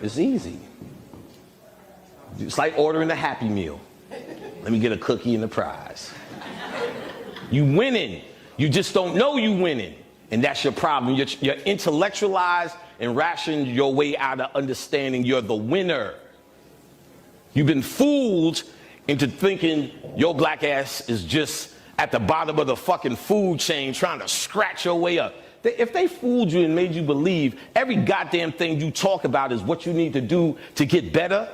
It's easy. It's like ordering a Happy Meal. Let me get a cookie and a prize. You winning. You just don't know you winning. And that's your problem. You're intellectualized and rationed your way out of understanding you're the winner. You've been fooled into thinking your black ass is just at the bottom of the fucking food chain trying to scratch your way up. If they fooled you and made you believe every goddamn thing you talk about is what you need to do to get better,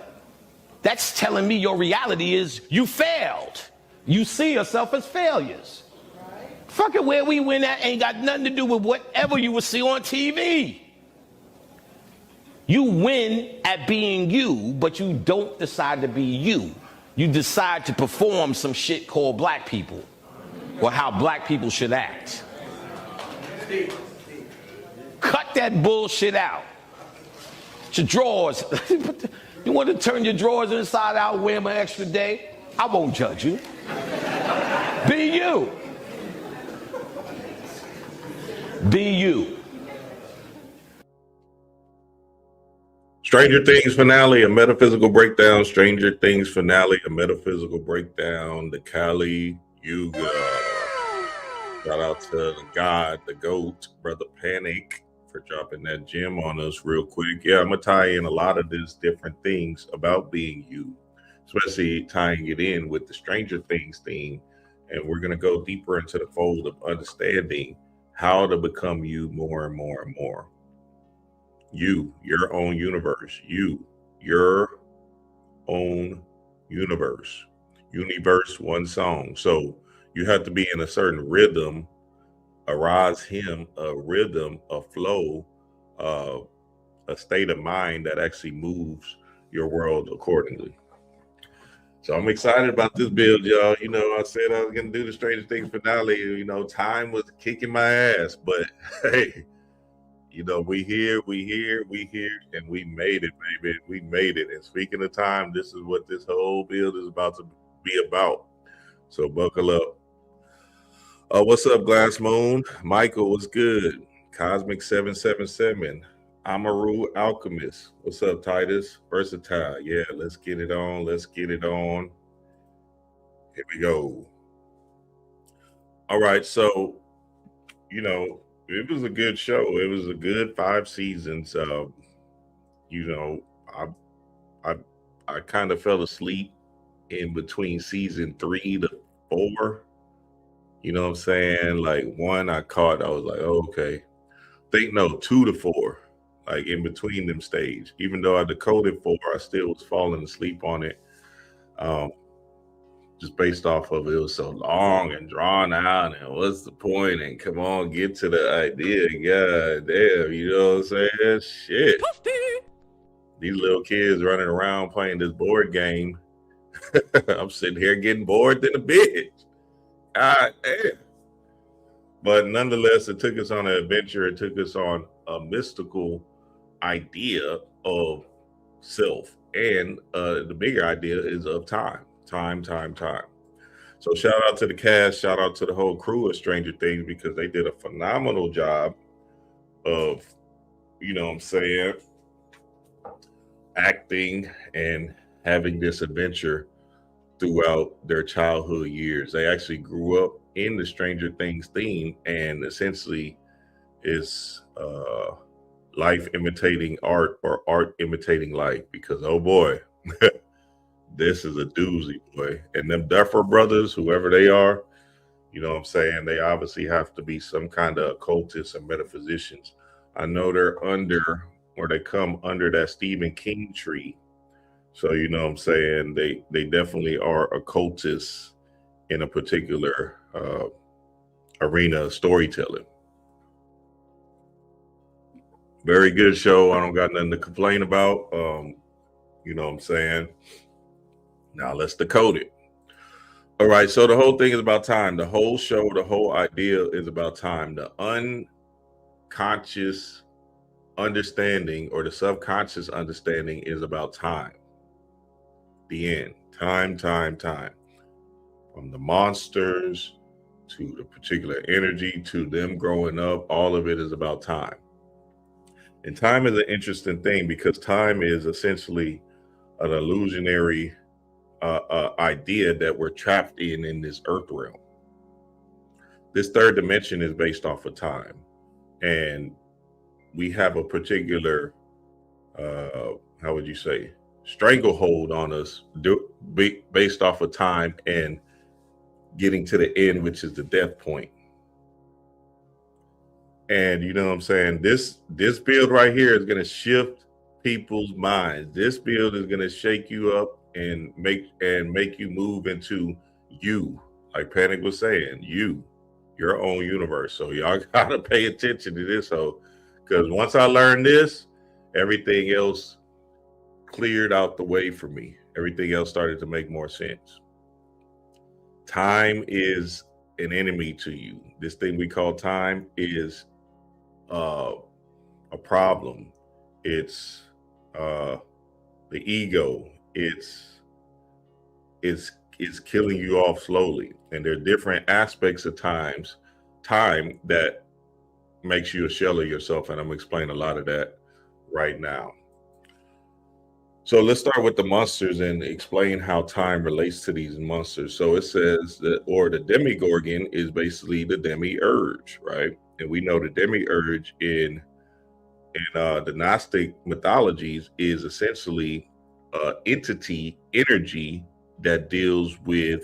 that's telling me your reality is you failed. You see yourself as failures. Fucking where we win at ain't got nothing to do with whatever you will see on TV. You win at being you, but you don't decide to be you. You decide to perform some shit called black people, or how black people should act. Cut that bullshit out. Your drawers. You want to turn your drawers inside out, wear them an extra day? I won't judge you. Be you. Be you. Stranger Things finale, a metaphysical breakdown. Stranger Things finale, a metaphysical breakdown. The Kali Yuga. Shout out to the God, the GOAT, Brother Panic, for dropping that gem on us real quick. Yeah, I'm going to tie in a lot of these different things about being you, especially tying it in with the Stranger Things theme. And we're going to go deeper into the fold of understanding how to become you more and more and more. You, your own universe. You, your own universe. Universe, one song. So you have to be in a certain rhythm, a rhythm, a flow, a state of mind that actually moves your world accordingly. So I'm excited about this build, y'all. You know, I said I was going to do the Stranger Things finale. You know, time was kicking my ass, but hey, you know, we here, and we made it, baby. We made it. And speaking of time, this is what this whole build is about to be about. So buckle up. What's up, Glass Moon? Michael, what's good? Cosmic 777. Amaru Alchemist. What's up, Titus? Versatile. Yeah, let's get it on. Let's get it on. Here we go. All right, so, you know, it was a good show. It was a good 5 seasons. You know, I kind of fell asleep in between season 3 to 4. You know what I'm saying? Like 1 I caught, I was like, oh, okay. 2 to 4. Like in between them stage. Even though I decoded 4, I still was falling asleep on it. Just based off of it was so long and drawn out, and what's the point? And come on, get to the idea. God damn, you know what I'm saying? Shit. These little kids running around playing this board game. I'm sitting here getting bored than a bitch. God damn. But nonetheless, it took us on an adventure. It took us on a mystical idea of self, and the bigger idea is of time. So shout out to the cast, shout out to the whole crew of Stranger Things, because they did a phenomenal job of, you know what I'm saying, acting and having this adventure throughout their childhood years. They actually grew up in the Stranger Things theme, and essentially is life imitating art, or art imitating life, because oh boy, this is a doozy, boy. And them Duffer brothers, whoever they are, you know what I'm saying, they obviously have to be some kind of occultists and metaphysicians. I know they're under, or they come under that Stephen King tree. So, you know what I'm saying, they definitely are occultists in a particular arena of storytelling. Very good show. I don't got nothing to complain about. You know what I'm saying? Now let's decode it. All right, so the whole thing is about time. The whole show, the whole idea is about time. The unconscious understanding, or the subconscious understanding, is about time. The end. Time. From the monsters to the particular energy to them growing up, all of it is about time. And time is an interesting thing because time is essentially an illusionary idea that we're trapped in this earth realm. This third dimension is based off of time, and we have a particular, how would you say, stranglehold on us based off of time and getting to the end, which is the death point. And you know what I'm saying? This build right here is going to shift people's minds. This build is going to shake you up and make you move into you, like Panic was saying, your own universe. So y'all gotta pay attention to this, because once I learned this, everything else cleared out the way for me. Everything else started to make more sense. Time is an enemy to you. This thing we call time is a problem. It's the ego. It's killing you off slowly. And there are different aspects of time that makes you a shell of yourself. And I'm explaining a lot of that right now. So let's start with the monsters and explain how time relates to these monsters. So it says that, or the demigorgon is basically the demiurge, right? And we know the demiurge in the Gnostic mythologies is essentially entity, energy that deals with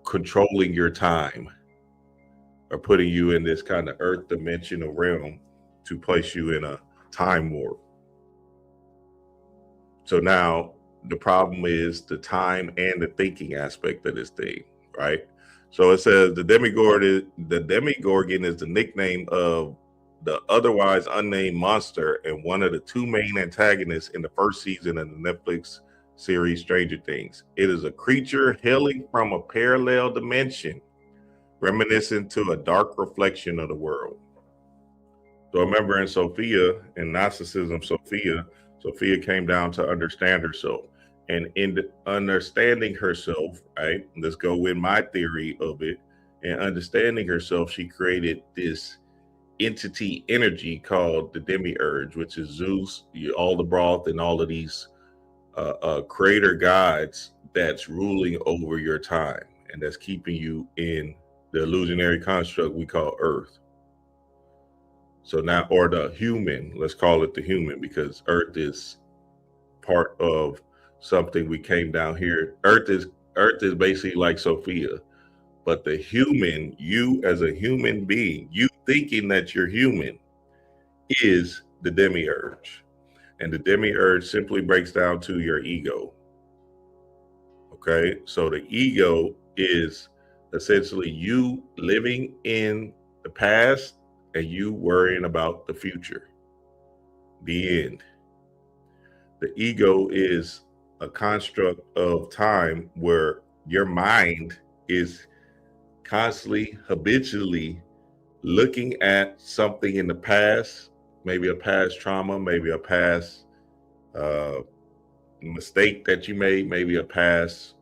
controlling your time, or putting you in this kind of earth dimensional realm to place you in a time warp. So now the problem is the time and the thinking aspect of this thing, right? So it says the demigorgon is the nickname of the otherwise unnamed monster and one of the two main antagonists in the first season of the Netflix series Stranger Things. It is a creature hailing from a parallel dimension, reminiscent to a dark reflection of the world. So remember in Sophia, in Gnosticism, Sophia came down to understand herself. And in understanding herself, right, let's go with my theory of it, and understanding herself, she created this entity energy called the demiurge, which is Zeus, all the broth, and all of these creator gods that's ruling over your time and that's keeping you in the illusionary construct we call Earth. So now, or the human, let's call it the human, because Earth is part of something we came down here. Earth is basically like Sophia, but the human, you as a human being, you thinking that you're human, is the demiurge. And the demiurge simply breaks down to your ego. Okay, so the ego is essentially you living in the past and you worrying about the future. The end. The ego is a construct of time where your mind is constantly, habitually looking at something in the past, maybe a past trauma, maybe a past mistake that you made, maybe a past,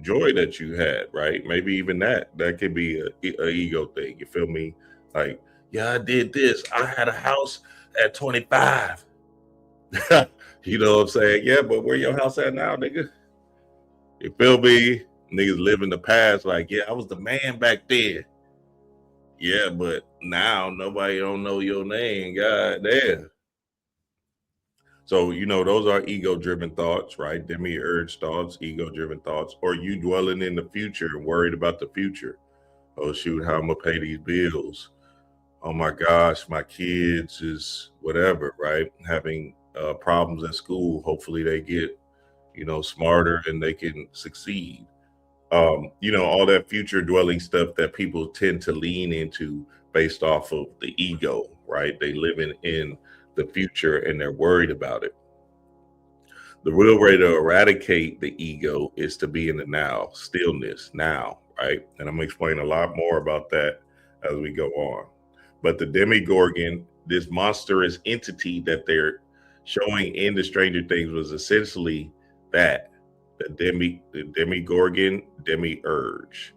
joy that you had, right? Maybe even that could be a ego thing. You feel me? Like, yeah, I did this. I had a house at 25. You know what I'm saying? Yeah, but where your house at now, nigga? You feel me? Niggas live in the past like, yeah, I was the man back then. Yeah, but now nobody don't know your name. God damn. So, those are ego-driven thoughts, right? Demiurge thoughts, ego-driven thoughts, or you dwelling in the future and worried about the future. Oh, shoot, how I'm going to pay these bills? Oh, my gosh, my kids is whatever, right? Having problems at school. Hopefully they get, smarter and they can succeed. All that future dwelling stuff that people tend to lean into based off of the ego, right? They live in the future and they're worried about it. The real way to eradicate the ego is to be in the now, stillness now, right? And I'm going to explain a lot more about that as we go on. But the demigorgon, this monstrous entity that they're showing in the Stranger Things, was essentially that, the demigorgon, demiurge.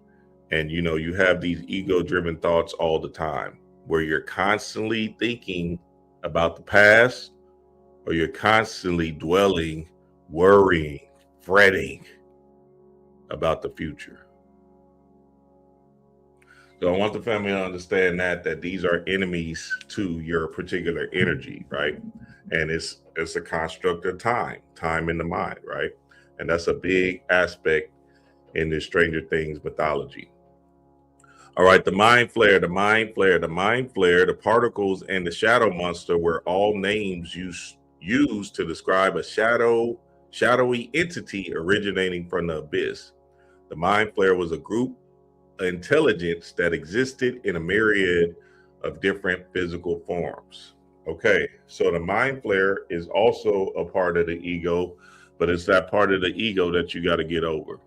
And you have these ego-driven thoughts all the time. where you're constantly thinking about the past, or you're constantly dwelling, worrying, fretting about the future. So I want the family to understand that these are enemies to your particular energy, right? And it's a construct of time in the mind, right? And that's a big aspect in this Stranger Things mythology. All right, the mind flare, the particles, and the shadow monster were all names used to describe a shadowy entity originating from the abyss. The mind flare was a group intelligence that existed in a myriad of different physical forms. Okay, so the mind flare is also a part of the ego, but it's that part of the ego that you got to get over.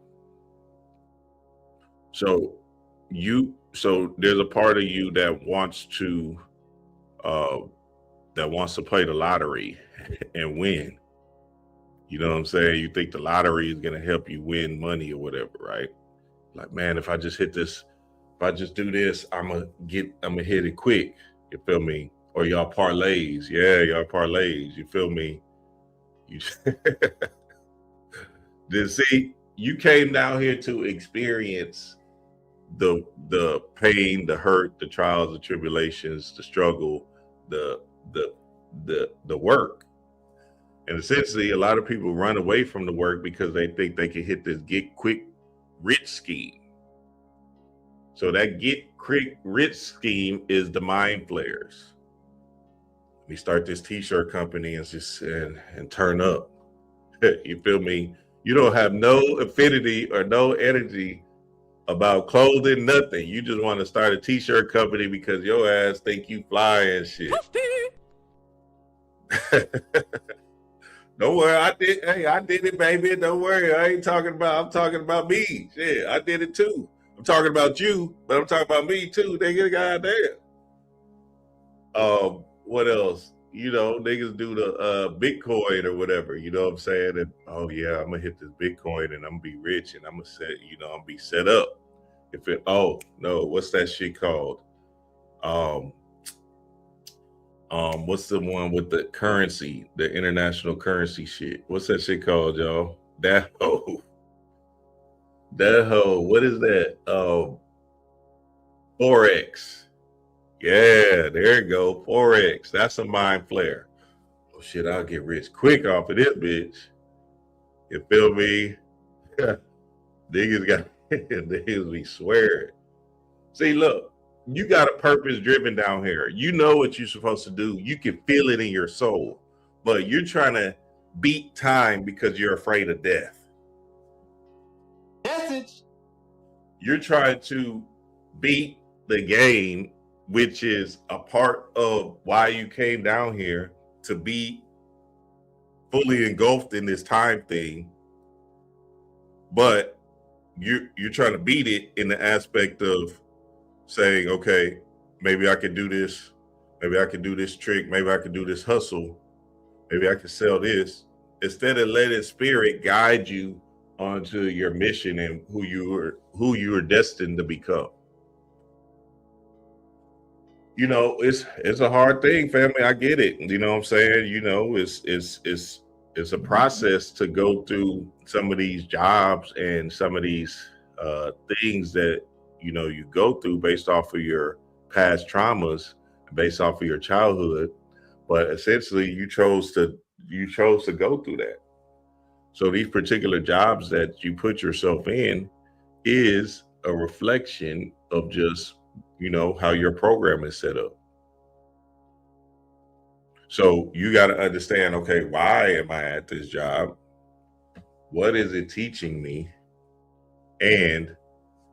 So there's a part of you that wants to play the lottery and win. You know what I'm saying? You think the lottery is going to help you win money or whatever, right? Like, man, if I just hit this, if I just do this, I'm gonna hit it quick. You feel me? Or y'all parlays. Yeah, y'all parlays. You feel me? You see, you came down here to experience the pain, the hurt, the trials, the tribulations, the struggle, the work. And essentially, a lot of people run away from the work because they think they can hit this get quick rich scheme. So that get quick rich scheme is the mind flares. We start this t-shirt company and turn up. You feel me? You don't have no affinity or no energy about clothing, nothing. You just want to start a t-shirt company because your ass think you fly and shit. Don't worry, I did it, baby. Don't worry. I'm talking about me. Shit, I did it too. I'm talking about you, but I'm talking about me too. Nigga, goddamn. What else? You know, niggas do the Bitcoin or whatever. You know what I'm saying? And oh yeah, I'm gonna hit this Bitcoin and I'm gonna be rich and I'm gonna be set up. What's that shit called? What's the one with the currency, the international currency shit? What's that shit called, y'all? That hoe. What is that? Forex. Yeah, there you go. Forex. That's a mind flare. Oh shit, I'll get rich quick off of this bitch. You feel me? Niggas be swearing. See, look. You got a purpose driven down here. You know what you're supposed to do. You can feel it in your soul, but you're trying to beat time because you're afraid of death. Message. You're trying to beat the game, which is a part of why you came down here, to be fully engulfed in this time thing. But you're trying to beat it in the aspect of saying, okay, maybe I can do this. Maybe I can do this trick. Maybe I can do this hustle. Maybe I can sell this. Instead of letting spirit guide you onto your mission and who you are destined to become. You know, it's a hard thing, family. I get it. You know what I'm saying? You know, it's a process to go through some of these jobs and some of these things that you go through based off of your past traumas, based off of your childhood, but essentially you chose to go through that. So these particular jobs that you put yourself in is a reflection of just how your program is set up. So you got to understand, okay, why am I at this job? What is it teaching me? And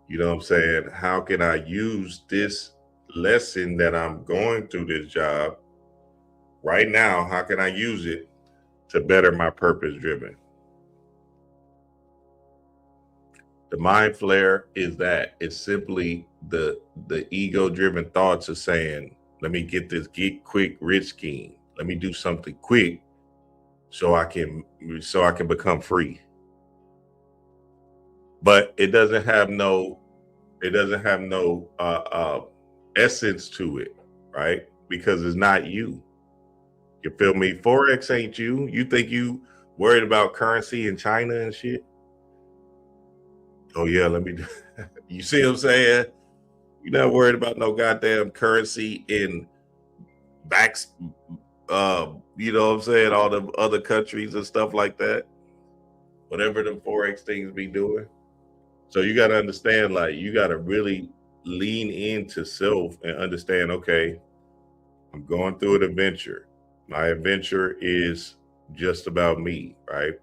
you know what I'm saying? How can I use this lesson that I'm going through this job right now? How can I use it to better my purpose driven? The mind flare is that. It's simply the ego driven thoughts of saying, let me get this get quick rich scheme. Let me do something quick so I can become free. But it doesn't have no essence to it. right? Because it's not you. You feel me? Forex ain't you. You think you worried about currency in China and shit? Oh yeah, let me do. You see what I'm saying? You're not worried about no goddamn currency in backs, you know what I'm saying, all the other countries and stuff like that. Whatever the Forex things be doing. So you got to understand, like, you got to really lean into self and understand, okay, I'm going through an adventure. My adventure is just about me, right?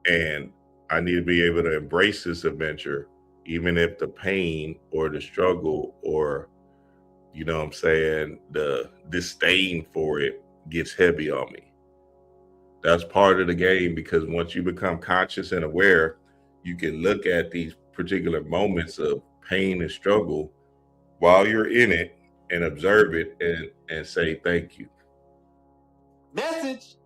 And I need to be able to embrace this adventure, even if the pain or the struggle or, you know what I'm saying, the disdain for it gets heavy on me. That's part of the game, because once you become conscious and aware, you can look at these particular moments of pain and struggle while you're in it and observe it and say thank you. Message.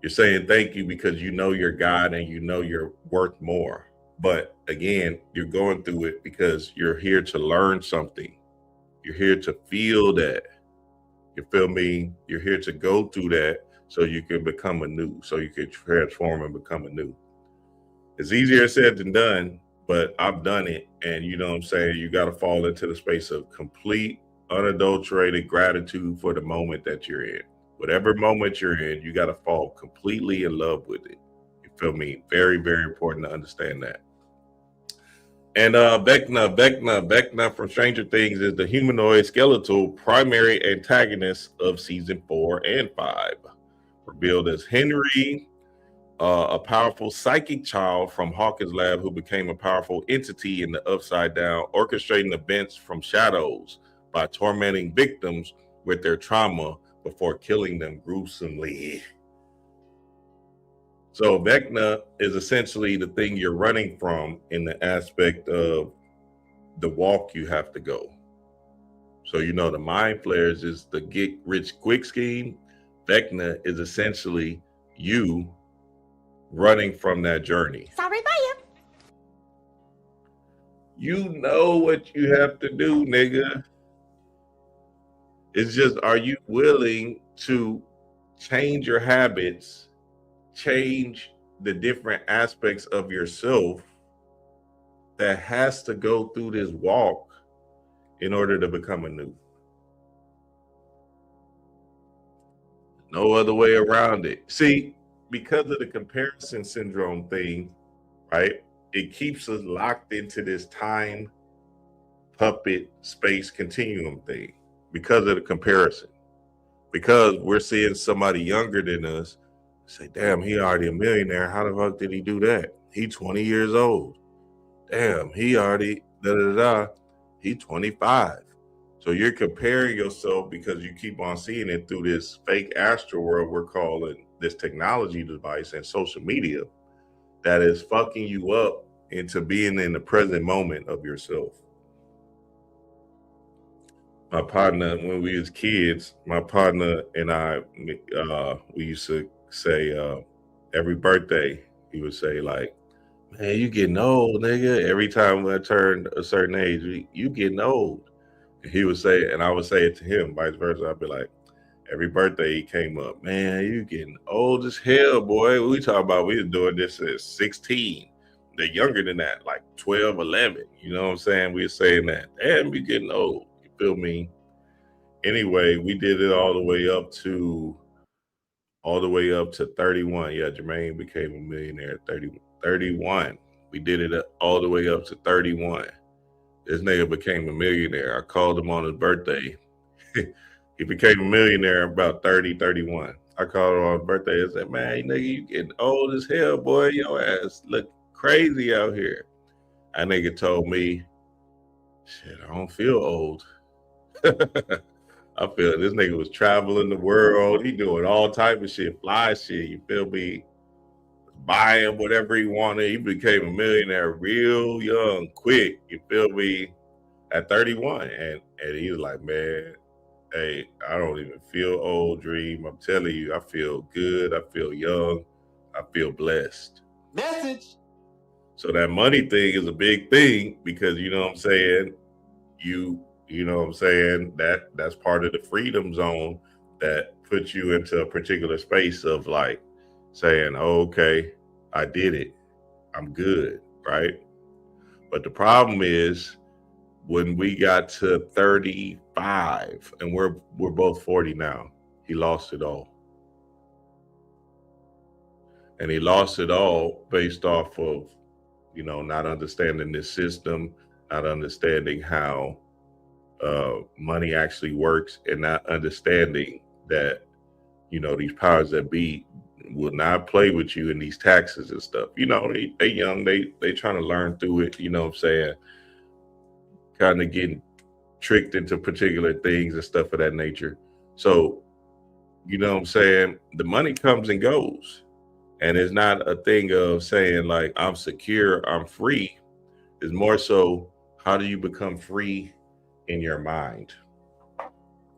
You're saying thank you because you know you're God and you know you're worth more. But again, you're going through it because you're here to learn something. You're here to feel that. You feel me? You're here to go through that so you can become anew, so you can transform and become anew. It's easier said than done, but I've done it. And you know what I'm saying? You got to fall into the space of complete, unadulterated gratitude for the moment that you're in. Whatever moment you're in, you got to fall completely in love with it. You feel me? Very, very important to understand that. And Vecna from Stranger Things is the humanoid skeletal primary antagonist of season 4 and 5. Revealed as Henry, a powerful psychic child from Hawkins' lab who became a powerful entity in the Upside Down, orchestrating events from shadows by tormenting victims with their trauma before killing them gruesomely. So Vecna is essentially the thing you're running from in the aspect of the walk you have to go. So, you know, the mind flares is the get rich quick scheme. Vecna is essentially you running from that journey. Sorry about you. You know what you have to do, nigga. It's just, are you willing to change your habits, change the different aspects of yourself that has to go through this walk in order to become anew? No other way around it. See, because of the comparison syndrome thing, right? It keeps us locked into this time puppet space continuum thing because of the comparison. Because we're seeing somebody younger than us say, damn, he already a millionaire. How the fuck did he do that? He 20 years old. Damn, he already he 25. So you're comparing yourself because you keep on seeing it through this fake astral world we're calling this technology device and social media that is fucking you up into being in the present moment of yourself. My partner, when we was kids, my partner and I, we used to say every birthday, he would say like, man, you getting old, nigga. Every time I turned a certain age, you getting old. And he would say, and I would say it to him, vice versa. I'd be like, every birthday he came up, man, you getting old as hell, boy. We talk about, we was doing this at 16. They're younger than that, like 12, 11. You know what I'm saying? We were saying that, damn, you getting old. You feel me? Anyway, we did it all the way up to 31. Yeah, Jermaine became a millionaire at 31. We did it all the way up to 31. This nigga became a millionaire. I called him on his birthday. He became a millionaire about 30, 31. I called him on his birthday and said, man, nigga, you getting old as hell, boy. Your ass look crazy out here. That nigga told me, shit, I don't feel old. I feel this nigga was traveling the world. He doing all type of shit, fly shit. You feel me? Buying whatever he wanted. He became a millionaire real young, quick. You feel me? At 31, and he was like, man, hey, I don't even feel old, Dream. I'm telling you, I feel good. I feel young. I feel blessed. Message. So that money thing is a big thing because, you know what I'm saying, you You know what I'm saying? That's part of the freedom zone that puts you into a particular space of like saying, oh, okay, I did it. I'm good, right? But the problem is when we got to 35 and we're both 40 now, he lost it all. And he lost it all based off of, not understanding this system, not understanding how money actually works, and not understanding that, these powers that be will not play with you in these taxes and stuff. They young, they trying to learn through it, you know what I'm saying? Kind of getting tricked into particular things and stuff of that nature. So, you know what I'm saying? The money comes and goes. And it's not a thing of saying like, I'm secure, I'm free. It's more so, how do you become free in your mind?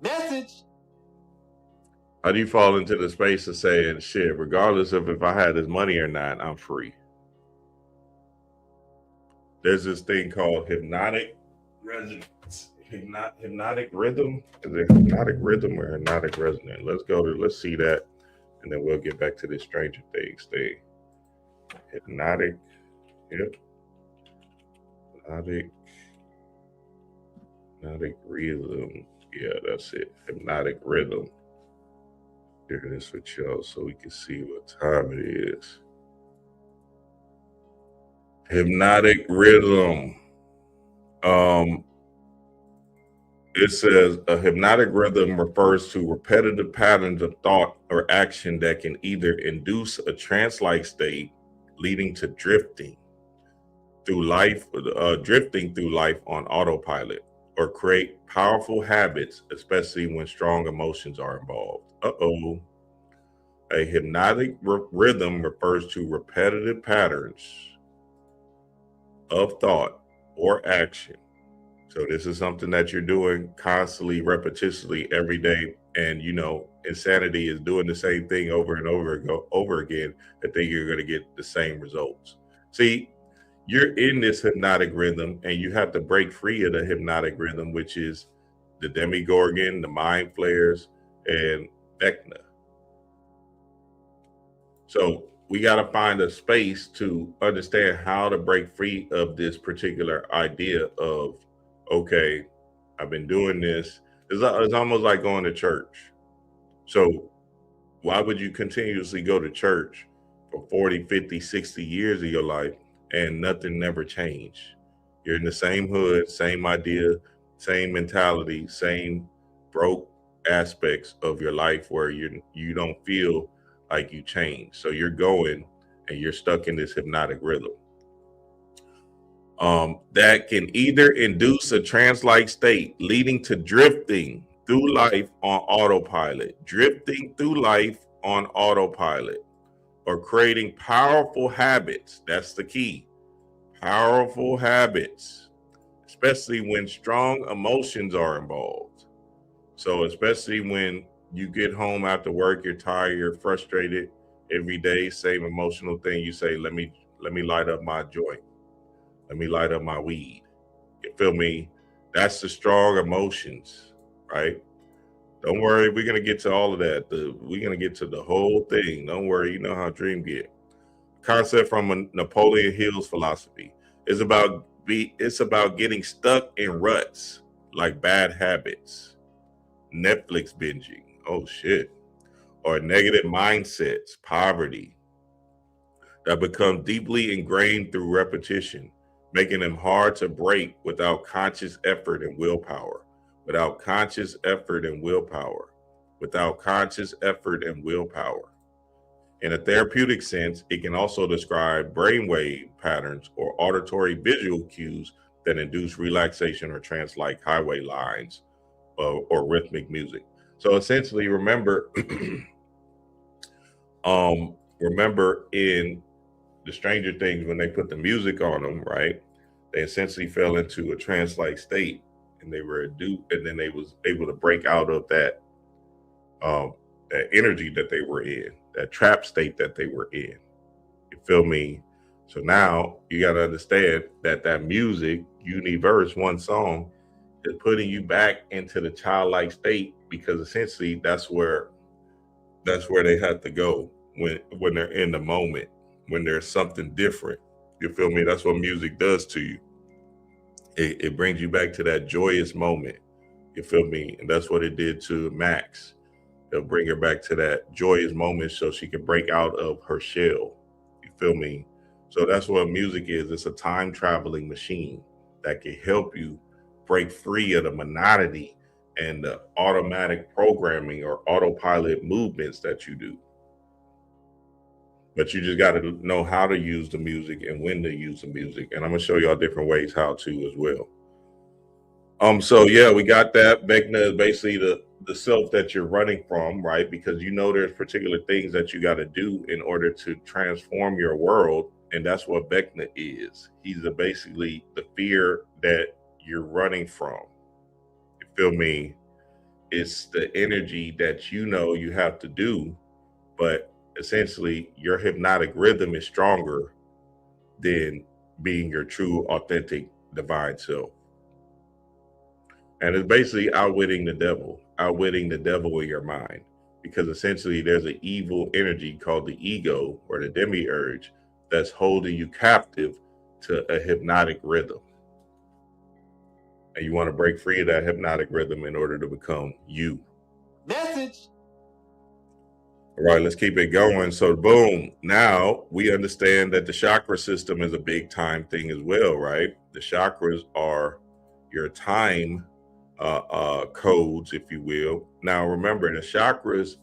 Message. How do you fall into the space of saying, shit, regardless of if I had this money or not, I'm free? There's this thing called hypnotic resonance. Hypnotic rhythm? Is it hypnotic rhythm or hypnotic resonance? Let's see that, and then we'll get back to this Stranger Things thing. Hypnotic rhythm. Yeah, that's it. Hypnotic rhythm. Share this with y'all so we can see what time it is. Hypnotic rhythm. It says a hypnotic rhythm refers to repetitive patterns of thought or action that can either induce a trance-like state, leading to drifting through life on autopilot, or create powerful habits, especially when strong emotions are involved. A hypnotic rhythm refers to repetitive patterns of thought or action. So this is something that you're doing constantly, repetitiously every day. And, insanity is doing the same thing over and over again. I think you're going to get the same results. See, you're in this hypnotic rhythm and you have to break free of the hypnotic rhythm, which is the Demigorgon, the mind flares, and Vecna. So we got to find a space to understand how to break free of this particular idea of, okay, I've been doing this. It's almost like going to church. So why would you continuously go to church for 40, 50, 60 years of your life and nothing never changed? You're in the same hood, same idea, same mentality, same broke aspects of your life where you don't feel like you change. So you're going and you're stuck in this hypnotic rhythm. That can either induce a trance-like state, leading to drifting through life on autopilot, or creating powerful habits. That's the key. Powerful habits, especially when strong emotions are involved. So especially when you get home after work, you're tired, you're frustrated every day, same emotional thing. You say, let me light up my joint. Let me light up my weed. You feel me? That's the strong emotions, right? Don't worry, we're gonna get to all of that. We're gonna get to the whole thing. Don't worry, you know how dream get. Concept from Napoleon Hill's philosophy is it's about getting stuck in ruts like bad habits, Netflix binging, oh shit, or negative mindsets, poverty, that become deeply ingrained through repetition, making them hard to break without conscious effort and willpower. Without conscious effort and willpower. Without conscious effort and willpower. In a therapeutic sense, it can also describe brainwave patterns or auditory visual cues that induce relaxation or trance-like highway lines or rhythmic music. So essentially, remember in the Stranger Things, when they put the music on them, right? They essentially fell into a trance-like state, and they were and then they was able to break out of that that energy that they were in, that trap state that they were in. You feel me? So now you got to understand that music, universe, one song, is putting you back into the childlike state, because essentially that's where they have to go when they're in the moment, when there's something different. You feel me? That's what music does to you. It brings you back to that joyous moment. You feel me? And that's what it did to Max. It'll bring her back to that joyous moment so she can break out of her shell. You feel me? So that's what music is. It's a time traveling machine that can help you break free of the monotony and the automatic programming or autopilot movements that you do. But you just got to know how to use the music and when to use the music. And I'm going to show y'all different ways how to as well. So yeah, we got that. Vecna is basically the self that you're running from, right? Because you know there's particular things that you got to do in order to transform your world. And that's what Vecna is. He's basically the fear that you're running from. You feel me? It's the energy that you know you have to do, but essentially your hypnotic rhythm is stronger than being your true, authentic, divine self. And it's basically outwitting the devil in your mind, because essentially there's an evil energy called the ego or the demiurge that's holding you captive to a hypnotic rhythm. And you want to break free of that hypnotic rhythm in order to become you. Message. All right, let's keep it going. So boom, now we understand that the chakra system is a big time thing as well, right? The chakras are your time codes, if you will. Now remember, the chakras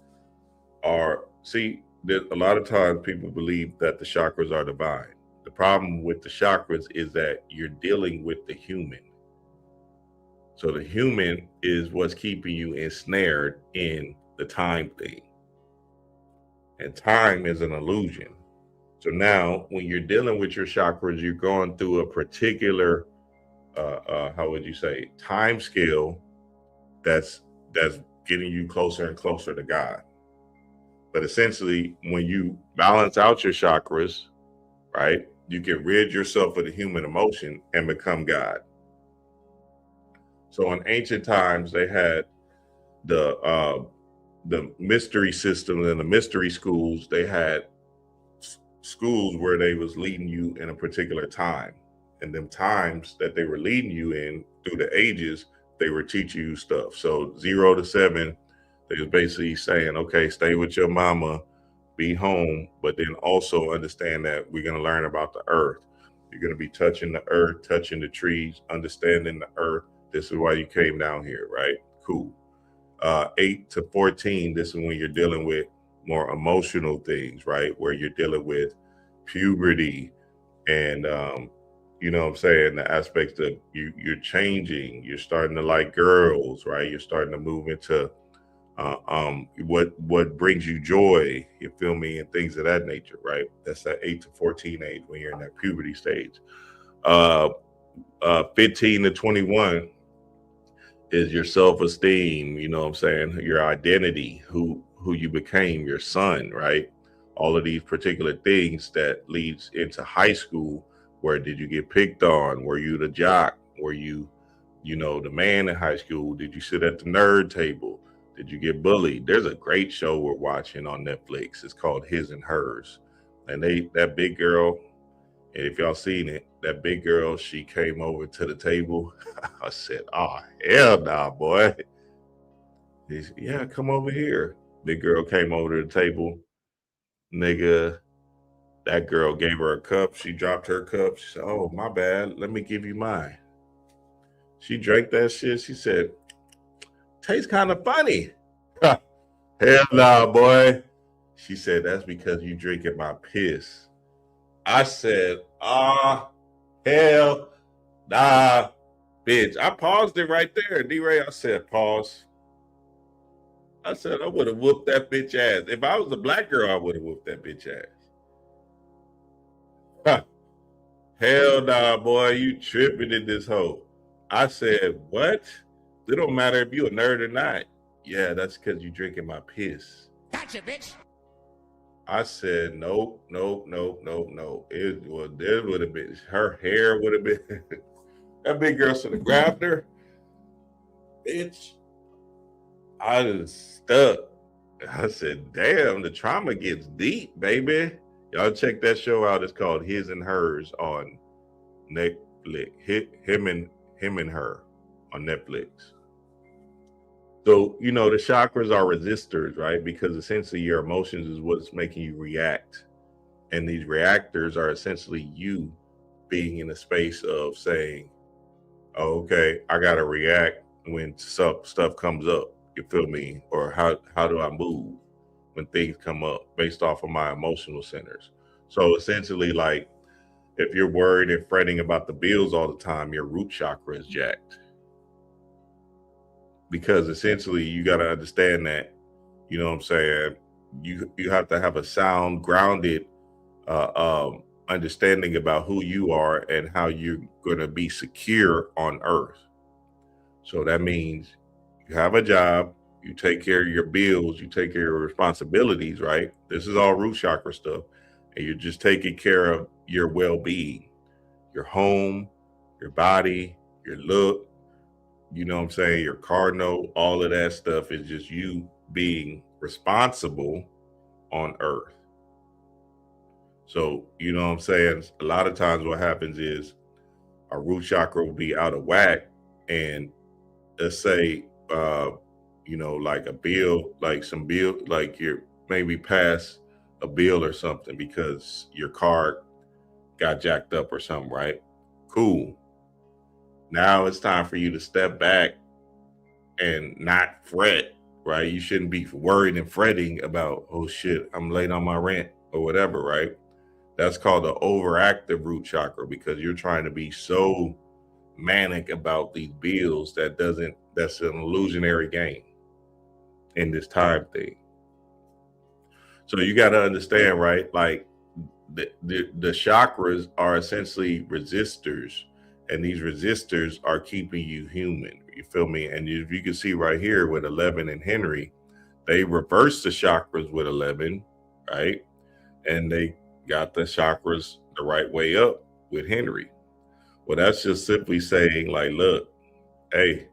are, a lot of times people believe that the chakras are divine. The problem with the chakras is that you're dealing with the human. So the human is what's keeping you ensnared in the time thing. And time is an illusion. So now when you're dealing with your chakras, you're going through a particular, how would you say, time scale that's getting you closer and closer to God. But essentially, when you balance out your chakras, right, you can rid yourself of the human emotion and become God. So in ancient times, they had the mystery systems and the mystery schools. They had schools where they was leading you in a particular time, and them times that they were leading you in through the ages, they were teaching you stuff. So 0 to 7, they was basically saying, okay, stay with your mama, be home, but then also understand that we're going to learn about the earth. You're going to be touching the earth, touching the trees, understanding the earth. This is why you came down here, right? Cool. 8 to 14, this is when you're dealing with more emotional things, right? Where you're dealing with puberty and, you know what I'm saying, the aspects of you're changing, you're starting to like girls, right? You're starting to move into what brings you joy, you feel me, and things of that nature, right? That's that 8 to 14 age when you're in that puberty stage. 15 to 21 is your self-esteem, you know what I'm saying, your identity, who you became, your son, right? All of these particular things that leads into high school. Where did you get picked on? Were you the jock? Were you the man in high school? Did you sit at the nerd table? Did you get bullied? There's a great show we're watching on Netflix. It's called His and Hers. And that big girl, and if y'all seen it, that big girl, she came over to the table. I said, oh, hell nah, boy. He said, yeah, come over here. Big girl came over to the table. Nigga, that girl gave her a cup. She dropped her cup. She said, oh, my bad. Let me give you mine. She drank that shit. She said, tastes kind of funny. Hell nah, boy. She said, that's because you drinking my piss. I said, hell nah, bitch. I paused it right there. D-Ray, I said, pause. I said, I would have whooped that bitch ass. If I was a black girl, I would have whooped that bitch ass. Huh. Hell nah, boy, you tripping in this hole. I said, what? It don't matter if you a nerd or not. Yeah, that's because you drinking my piss. Gotcha, bitch. I said, nope. It would have been, her hair would have been, that big girl should have grabbed her. bitch, I was stuck. I said, damn, the trauma gets deep, baby. Y'all check that show out. It's called His and Hers on Netflix. Him and Her on Netflix. So, the chakras are resistors, right? Because essentially your emotions is what's making you react. And these reactors are essentially you being in a space of saying, oh, okay, I got to react when stuff comes up. You feel me? Or how do I move when things come up based off of my emotional centers? So essentially, like, if you're worried and fretting about the bills all the time, your root chakra is jacked. Because essentially you got to understand that, you know what I'm saying, you have to have a sound, grounded understanding about who you are and how you're going to be secure on earth. So that means you have a job, you take care of your bills, you take care of your responsibilities, right? This is all root chakra stuff. And you're just taking care of your well-being, your home, your body, your look, you know what I'm saying, your car note, all of that stuff is just you being responsible on earth. So, you know what I'm saying, a lot of times what happens is our root chakra will be out of whack, and let's say, like a bill, like some bill, like you're maybe pass a bill or something because your card got jacked up or something, right? Cool. Now it's time for you to step back and not fret, right? You shouldn't be worried and fretting about, oh shit, I'm late on my rent or whatever, right? That's called the overactive root chakra, because you're trying to be so manic about these bills that's an illusionary game in this time thing. So you got to understand, right? Like the chakras are essentially resistors, and these resistors are keeping you human. You feel me? And if you can see right here with 11 and Henry, they reversed the chakras with 11, right? And they got the chakras the right way up with Henry. Well, that's just simply saying, like, look, hey,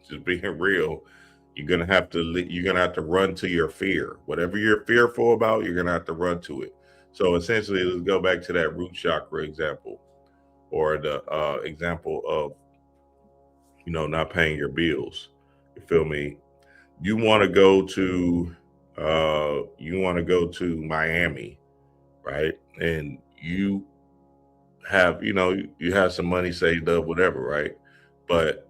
just being real, you're gonna have to run to your fear. Whatever you're fearful about, you're gonna have to run to it. So essentially, let's go back to that root chakra example, or the example of not paying your bills. You feel me? You want to go to Miami, right? And you have you have some money saved up, whatever, right? But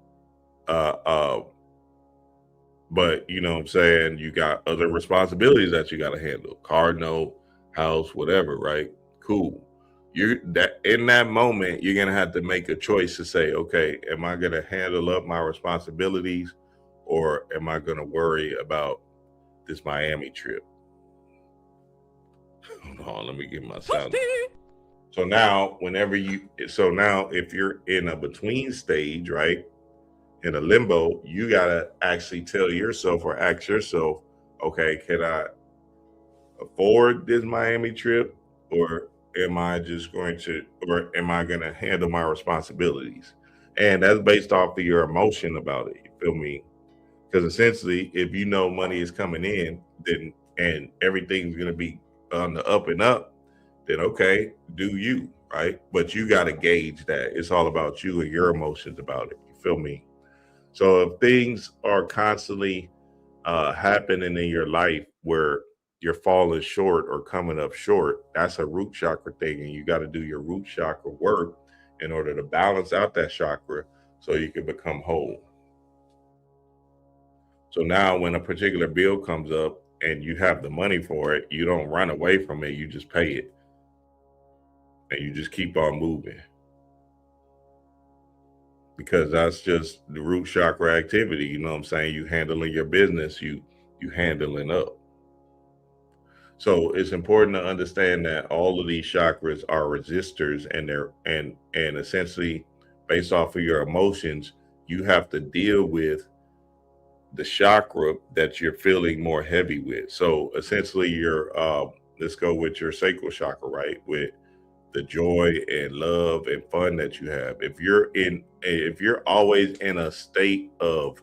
you know what I'm saying, you got other responsibilities that you got to handle, car note, house, whatever, right? Cool. In that moment, you're gonna have to make a choice to say, okay, am I gonna handle up my responsibilities, or am I gonna worry about this Miami trip? Hold on, let me get my sound. So now, if you're in a between stage, right, in a limbo, you gotta actually tell yourself or ask yourself, okay, can I afford this Miami trip, or am I gonna handle my responsibilities? And that's based off of your emotion about it. You feel me? Because essentially, if you know money is coming in, then and everything's gonna be on the up and up, then okay, do you, right? But you gotta gauge that. It's all about you and your emotions about it. You feel me? So if things are constantly happening in your life where you're falling short or coming up short, that's a root chakra thing, and you got to do your root chakra work in order to balance out that chakra so you can become whole. So now when a particular bill comes up and you have the money for it, you don't run away from it, you just pay it, and you just keep on moving, because that's just the root chakra activity. You know what I'm saying? You handling your business, you handling up. So it's important to understand that all of these chakras are resistors, and and essentially based off of your emotions, you have to deal with the chakra that you're feeling more heavy with. So essentially let's go with your sacral chakra, right? With the joy and love and fun that you have. If you're always in a state of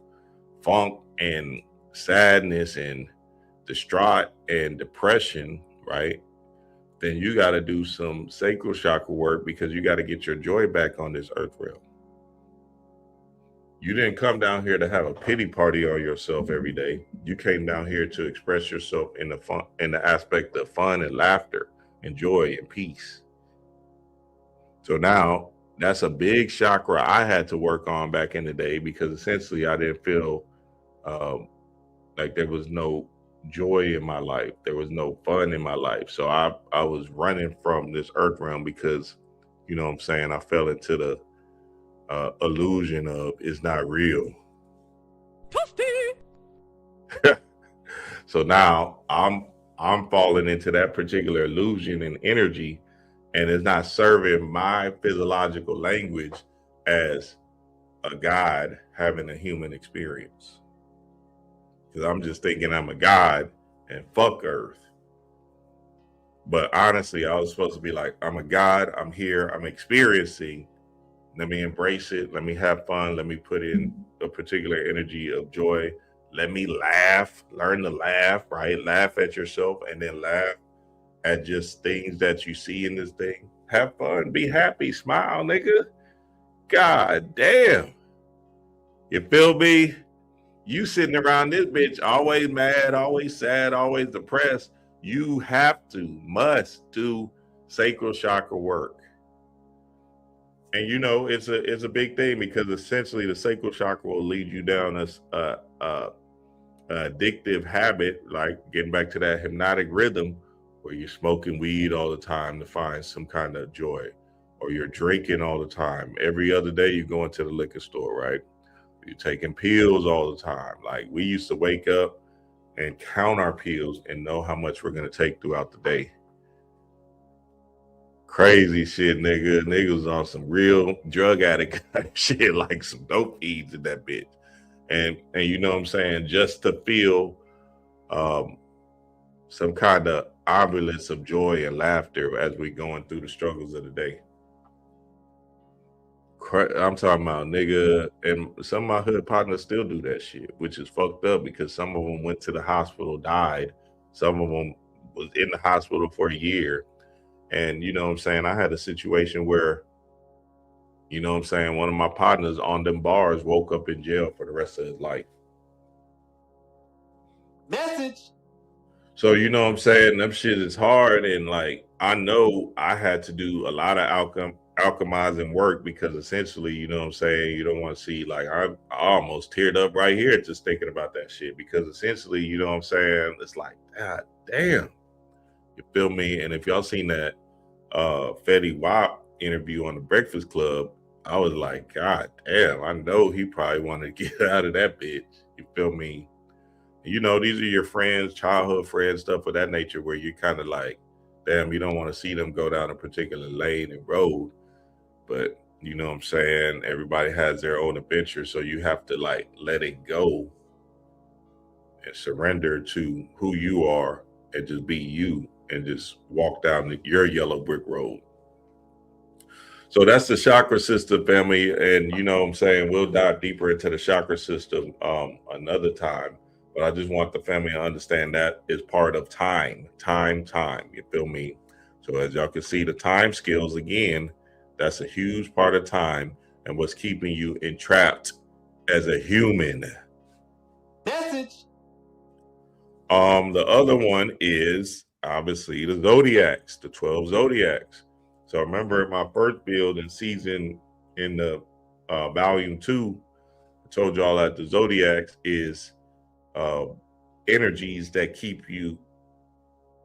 funk and sadness and distraught and depression, right? Then you got to do some sacral chakra work, because you got to get your joy back on this earth realm. You didn't come down here to have a pity party on yourself every day. You came down here to express yourself in the aspect of fun and laughter and joy and peace. So now that's a big chakra I had to work on back in the day, because essentially I didn't feel like there was no joy in my life. There was no fun in my life. So I was running from this earth realm, because, you know what I'm saying, I fell into the illusion of it's not real. So now I'm falling into that particular illusion and energy, and it's not serving my physiological language as a God having a human experience. Because I'm just thinking I'm a God and fuck Earth. But honestly, I was supposed to be like, I'm a God, I'm here, I'm experiencing. Let me embrace it. Let me have fun. Let me put in a particular energy of joy. Let me laugh, learn to laugh, right? Laugh at yourself, and then laugh at just things that you see in this thing. Have fun, be happy, smile, nigga. God damn. You feel me? You sitting around this bitch always mad, always sad, always depressed. You must do sacral chakra work. And you know, it's a big thing, because essentially the sacral chakra will lead you down this addictive habit, like getting back to that hypnotic rhythm, where you're smoking weed all the time to find some kind of joy, or you're drinking all the time. Every other day you go into the liquor store, right? You're taking pills all the time. Like, we used to wake up and count our pills and know how much we're going to take throughout the day. Crazy shit, nigga. Niggas on some real drug addict shit, like some dope fiends in that bitch. And you know what I'm saying? Just to feel some kind of opulence of joy and laughter as we going through the struggles of the day. I'm talking about, nigga, and some of my hood partners still do that shit, which is fucked up, because some of them went to the hospital, died. Some of them was in the hospital for a year. And you know what I'm saying? I had a situation where, you know what I'm saying, one of my partners on them bars woke up in jail for the rest of his life. Message. So, you know what I'm saying? Them shit is hard. And like, I know I had to do a lot of alchemizing work, because essentially, you know what I'm saying, you don't want to see, like, I almost teared up right here just thinking about that shit, because essentially, you know what I'm saying, it's like, God damn. You feel me? And if y'all seen that Fetty Wap interview on the Breakfast Club, I was like, God damn, I know he probably wanted to get out of that bitch. You feel me? And you know, these are your friends, childhood friends, stuff of that nature, where you kind of like, damn, you don't want to see them go down a particular lane and road. But you know what I'm saying? Everybody has their own adventure. So you have to like let it go and surrender to who you are, and just be you, and just walk down your yellow brick road. So that's the chakra system, family. And you know what I'm saying, we'll dive deeper into the chakra system another time. But I just want the family to understand that is part of time. You feel me? So as y'all can see, the time skills, again, that's a huge part of time and what's keeping you entrapped as a human. Message. The other one is obviously the zodiacs, the 12 zodiacs. So remember my first build and season in the volume 2, I told y'all that the zodiacs is energies that keep you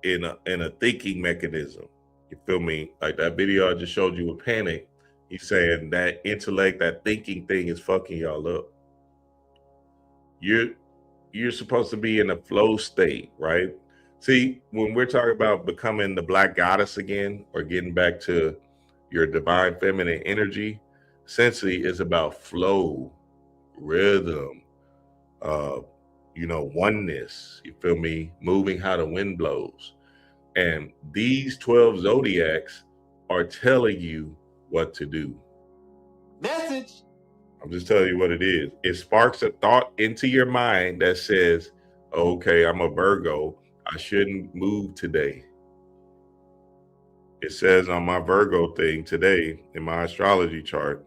in a thinking mechanism. You feel me? Like that video I just showed you with Panic, he's saying that intellect, that thinking thing is fucking y'all up. You're supposed to be in a flow state, right? See, when we're talking about becoming the Black Goddess again, or getting back to your divine feminine energy, essentially it's about flow, rhythm, you know, oneness, you feel me? Moving how the wind blows. And these 12 zodiacs are telling you what to do. Message. I'm just telling you what it is. It sparks a thought into your mind that says, okay, I'm a Virgo. I shouldn't move today. It says on my Virgo thing today in my astrology chart,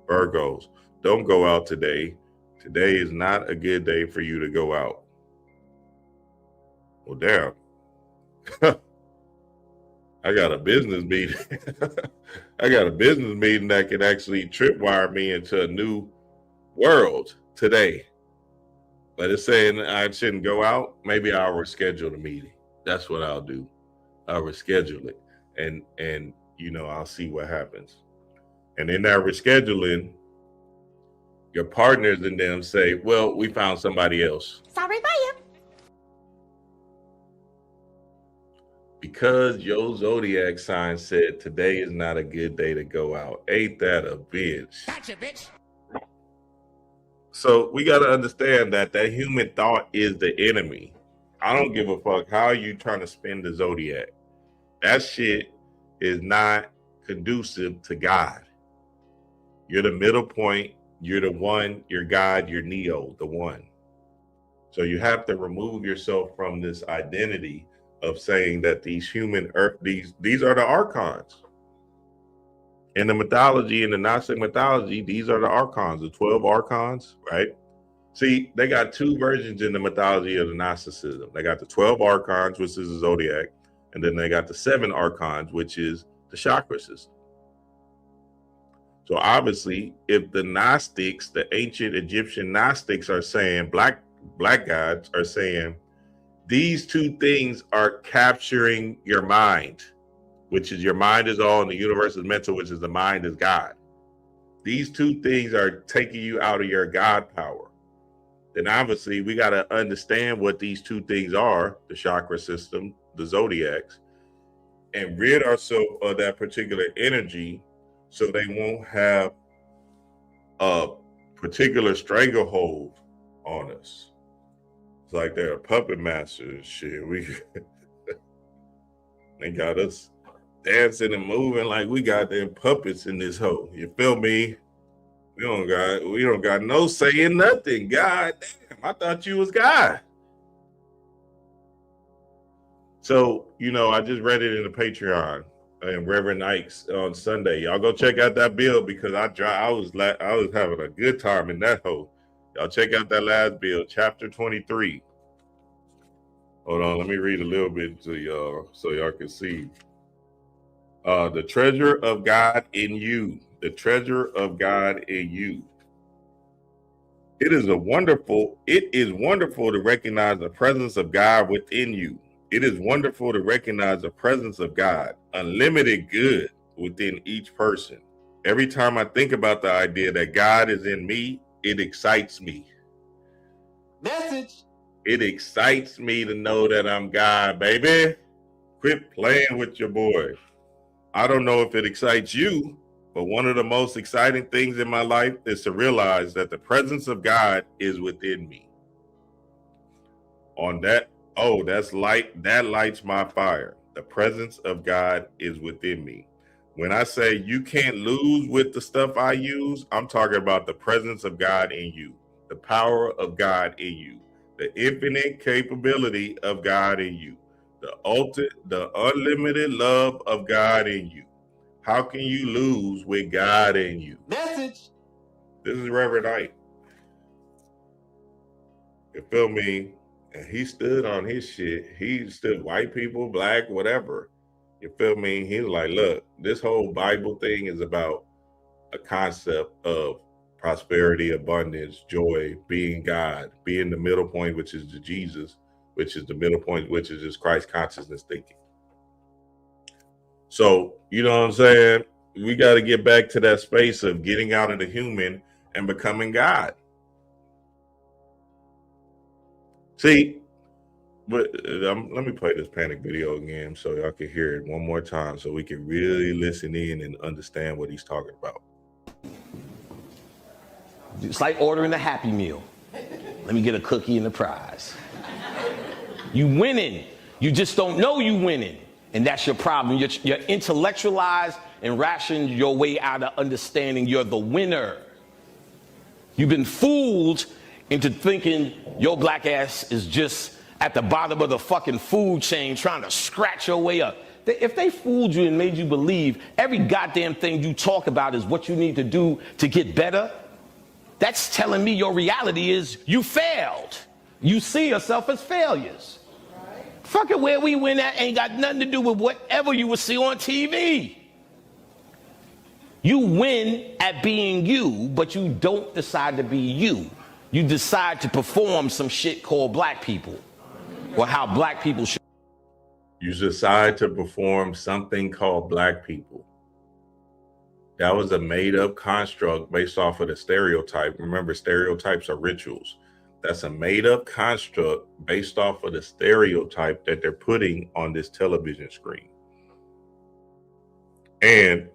Virgos, don't go out today. Today is not a good day for you to go out. Well, damn. I got a business meeting. I got a business meeting that can actually tripwire me into a new world today. But it's saying I shouldn't go out. Maybe I'll reschedule the meeting. That's what I'll do. I'll reschedule it. And I'll see what happens. And in that rescheduling, your partners and them say, well, we found somebody else. Sorry about you. Because your zodiac sign said today is not a good day to go out. Ain't that a bitch? Gotcha, bitch. So we got to understand that human thought is the enemy. I don't give a fuck how you trying to spin the zodiac. That shit is not conducive to God. You're the middle point. You're the one, you're God, you're Neo, the one. So you have to remove yourself from this identity of saying that these human earth, these are the archons. In the mythology, in the Gnostic mythology, these are the archons, the 12 archons, right? See, they got two versions in the mythology of the Gnosticism. They got the 12 archons, which is the zodiac, and then they got the 7 archons, which is the chakra system. So obviously, if the Gnostics, the ancient Egyptian Gnostics are saying, black gods are saying, these two things are capturing your mind, which is your mind is all and the universe is mental, which is the mind is God. These two things are taking you out of your God power. Then obviously we got to understand what these two things are, the chakra system, the zodiacs, and rid ourselves of that particular energy so they won't have a particular stranglehold on us. It's like they're a puppet master and shit. They got us dancing and moving like we got them puppets in this hole. You feel me? We don't got no say in nothing. God damn, I thought you was God. So, I just read it in the Patreon and Reverend Ike's on Sunday. Y'all go check out that bill because I was having a good time in that hole. Y'all check out that last bill, chapter 23. Hold on, let me read a little bit to y'all so y'all can see. The treasure of God in you. The treasure of God in you. It is wonderful to recognize the presence of God within you. It is wonderful to recognize the presence of God, unlimited good within each person. Every time I think about the idea that God is in me, it excites me. Message. It excites me to know that I'm God, baby. Quit playing with your boy. I don't know if it excites you, but one of the most exciting things in my life is to realize that the presence of God is within me. On that, that's light. That lights my fire. The presence of God is within me. When I say you can't lose with the stuff I use, I'm talking about the presence of God in you, the power of God in you, the infinite capability of God in you, the unlimited love of God in you. How can you lose with God in you? Message. This is Reverend Ike. You feel me? And he stood on his shit. He stood white people, black, whatever. You feel me? He's like, look, this whole Bible thing is about a concept of prosperity, abundance, joy, being God, being the middle point, which is the Jesus, which is the middle point, which is just Christ consciousness thinking. So, you know what I'm saying? We got to get back to that space of getting out of the human and becoming God. See, but let me play this panic video again so y'all can hear it one more time so we can really listen in and understand what he's talking about. It's like ordering a Happy Meal. Let me get a cookie and a prize. You winning. You just don't know you winning. And that's your problem. You're intellectualized and rationed your way out of understanding you're the winner. You've been fooled into thinking your black ass is just at the bottom of the fucking food chain trying to scratch your way up. If they fooled you and made you believe every goddamn thing you talk about is what you need to do to get better, that's telling me your reality is you failed. You see yourself as failures. Fucking where we win at ain't got nothing to do with whatever you will see on TV. You win at being you, but you don't decide to be you. You decide to perform some shit called black people, or how black people should. You decide to perform something called black people. That was a made-up construct based off of the stereotype. Remember, stereotypes are rituals. That's a made-up construct based off of the stereotype that they're putting on this television screen. And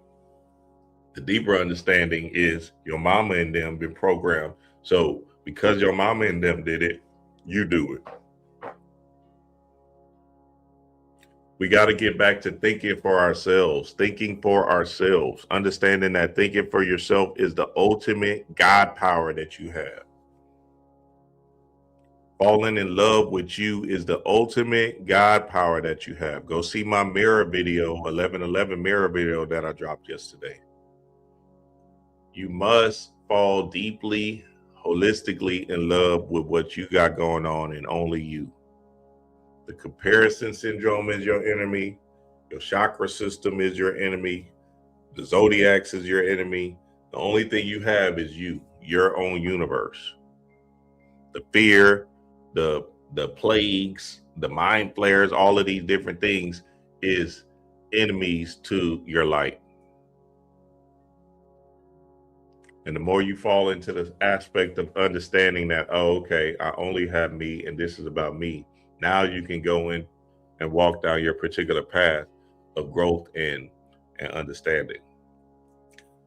the deeper understanding is your mama and them been programmed. So because your mama and them did it, you do it. We got to get back to thinking for ourselves, understanding that thinking for yourself is the ultimate God power that you have. Falling in love with you is the ultimate God power that you have. Go see my mirror video, 1111 mirror video that I dropped yesterday. You must fall deeply, holistically in love with what you got going on and only you. The comparison syndrome is your enemy. Your chakra system is your enemy. The zodiacs is your enemy. The only thing you have is you, your own universe. The fear, the plagues, the mind flares, all of these different things is enemies to your light. And the more you fall into the aspect of understanding that, oh, okay, I only have me and this is about me. Now you can go in and walk down your particular path of growth and understanding.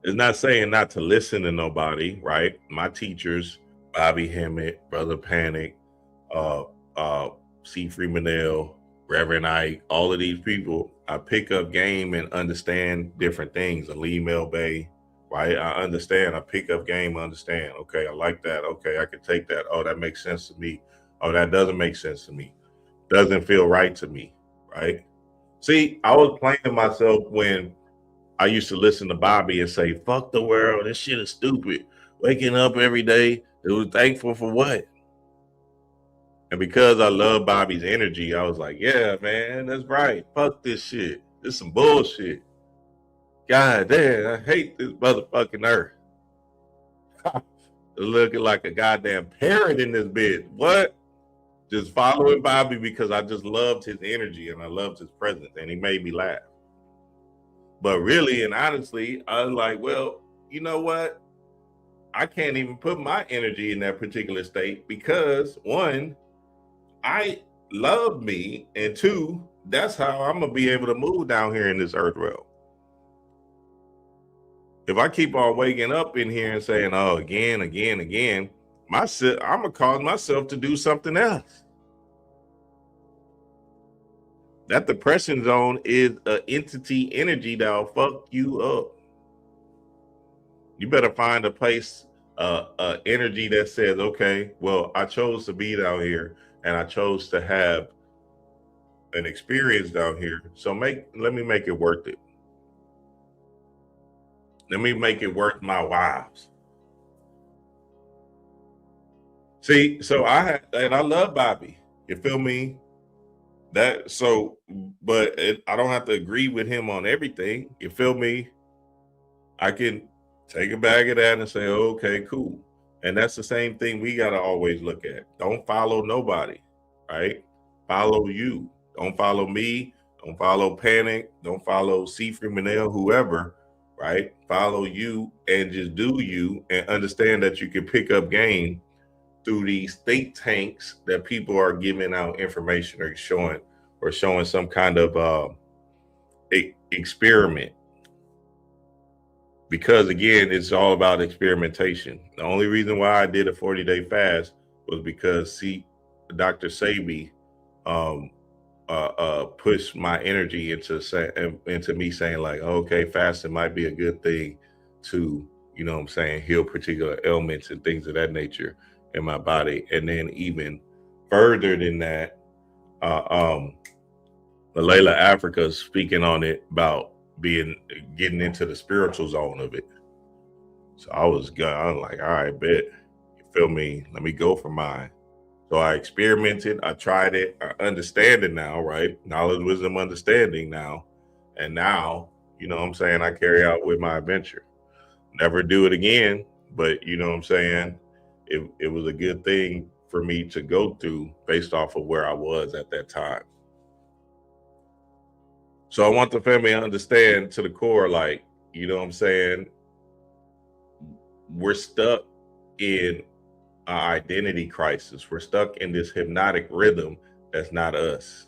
It's not saying not to listen to nobody, right? My teachers, Bobby Hammett, Brother Panic, C. Freemanell, Reverend Ike, all of these people, I pick up game and understand different things. Ali Melbay, right? I understand. I pick up game, understand. Okay, I like that. Okay, I can take that. Oh, that makes sense to me. Oh, that doesn't make sense to me. Doesn't feel right to me, right? See, I was playing myself when I used to listen to Bobby and say, fuck the world, this shit is stupid. Waking up every day, it was thankful for what? And because I love Bobby's energy, I was like, yeah, man, that's right. Fuck this shit. This is some bullshit. God damn, I hate this motherfucking earth. Looking like a goddamn parrot in this bitch. What? Just following Bobby because I just loved his energy and I loved his presence and he made me laugh. But really and honestly, I was like, well, you know what? I can't even put my energy in that particular state because one, I love me, and two, that's how I'm gonna be able to move down here in this earth realm. If I keep on waking up in here and saying, oh, again, I'm gonna cause myself to do something else. That depression zone is an entity energy that'll fuck you up. You better find a place, energy that says, okay, well, I chose to be down here and I chose to have an experience down here. So let me make it worth it. Let me make it worth my wives. See, so I love Bobby. You feel me? I don't have to agree with him on everything. You feel me? I can take a bag of that and say, okay, cool. And that's the same thing we got to always look at. Don't follow nobody, right? Follow you. Don't follow me. Don't follow Panic. Don't follow C. Freemanell, whoever, right? Follow you and just do you and understand that you can pick up game through these think tanks that people are giving out information or showing some kind of experiment. Because again, it's all about experimentation. The only reason why I did a 40-day fast was because Dr. Sebi push my energy into me saying like, okay, fasting might be a good thing to, you know what I'm saying, heal particular ailments and things of that nature in my body. And then even further than that, Malayla Africa is speaking on it about getting into the spiritual zone of it. So I was like, all right, bet. You feel me? Let me go for mine. So I experimented, I tried it, I understand it now, right? Knowledge, wisdom, understanding now. And now, you know what I'm saying, I carry out with my adventure. Never do it again, but you know what I'm saying? It was a good thing for me to go through based off of where I was at that time. So I want the family to understand to the core, like, you know what I'm saying? We're stuck in an identity crisis. We're stuck in this hypnotic rhythm that's not us.